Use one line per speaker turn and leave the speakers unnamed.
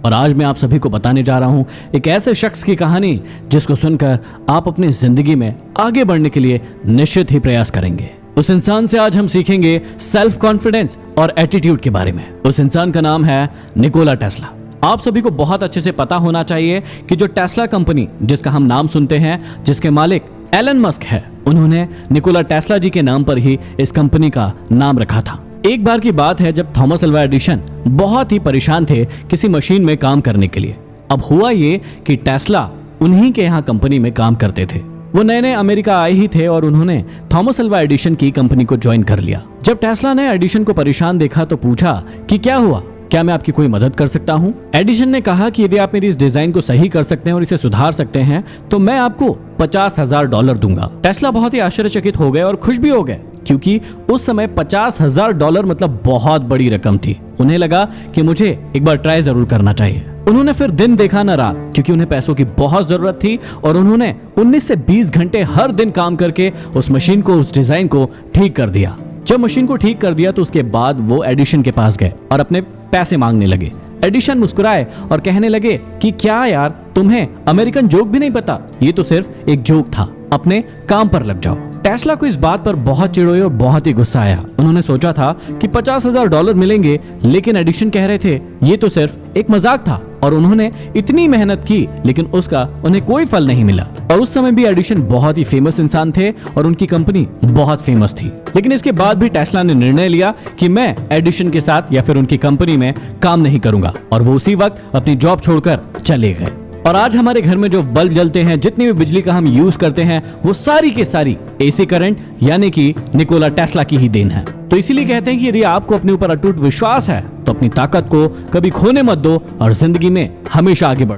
और आज मैं आप सभी को बताने जा रहा हूं एक ऐसे शख्स की कहानी जिसको सुनकर आप अपनी जिंदगी में आगे बढ़ने के लिए निश्चित ही प्रयास करेंगे। उस इंसान से आज हम सीखेंगे सेल्फ कॉन्फिडेंस और एटीट्यूड के बारे में। उस इंसान का नाम है निकोला टेस्ला। आप सभी को बहुत अच्छे से पता होना चाहिए कि जो टेस्ला कंपनी जिसका हम नाम सुनते हैं, जिसके मालिक एलन मस्क है, उन्होंने निकोला टेस्ला जी के नाम पर ही इस कंपनी का नाम रखा था। एक बार की बात है जब थॉमस अल्वा एडिसन बहुत ही परेशान थे किसी मशीन में काम करने के लिए। अब हुआ ये कि टेस्ला उन्हीं के यहाँ कंपनी में काम करते थे। वो नए नए अमेरिका आए ही थे और उन्होंने थॉमस अल्वा एडिसन की कंपनी को ज्वाइन कर लिया। जब टेस्ला ने एडिसन को परेशान देखा तो पूछा कि क्या हुआ, क्या मैं आपकी कोई मदद कर सकता हूँ। एडिसन ने कहा कि यदि आप मेरी इस डिजाइन को सही कर सकते हैं और इसे सुधार सकते हैं तो मैं आपको $50,000 दूंगा। टेस्ला बहुत ही आश्चर्यचकित हो गए और खुश भी हो गए, क्योंकि उस समय $50,000 मतलब बहुत बड़ी रकम थी। उन्हें लगा कि मुझे एक बार ट्राई जरूर करना चाहिए। उन्होंने फिर दिन देखा न रात, क्योंकि उन्हें पैसों की बहुत जरूरत थी और उन्होंने 19 से 20 घंटे हर दिन काम करके उस मशीन को, उस डिजाइन को ठीक कर दिया। जब मशीन को ठीक कर दिया तो उसके बाद वो एडिसन के पास गए और अपने पैसे मांगने लगे। एडिसन मुस्कुराए और कहने लगे कि क्या यार, तुम्हें अमेरिकन जोक भी नहीं पता, ये तो सिर्फ एक जोक था, अपने काम पर लग जाओ। टेस्ला को इस बात पर बहुत चिढ़ हुई और बहुत ही गुस्सा आया। उन्होंने सोचा था कि $50,000 मिलेंगे, लेकिन एडिसन कह रहे थे ये तो सिर्फ एक मजाक था और उन्होंने इतनी मेहनत की लेकिन उसका उन्हें कोई फल नहीं मिला। और उस समय भी एडिसन बहुत ही फेमस इंसान थे और उनकी कंपनी बहुत फेमस थी। लेकिन इसके बाद भी टेस्ला ने निर्णय लिया कि मैं एडिसन के साथ या फिर उनकी कंपनी में काम नहीं करूंगा, और वो उसी वक्त अपनी जॉब छोड़कर चले गए। और आज हमारे घर में जो बल्ब जलते हैं, जितनी भी बिजली का हम यूज करते हैं, वो सारी के सारी एसी करंट यानी कि निकोला टेस्ला की ही देन है। तो इसीलिए कहते हैं कि यदि आपको अपने ऊपर अटूट विश्वास है तो अपनी ताकत को कभी खोने मत दो और जिंदगी में हमेशा आगे बढ़ो।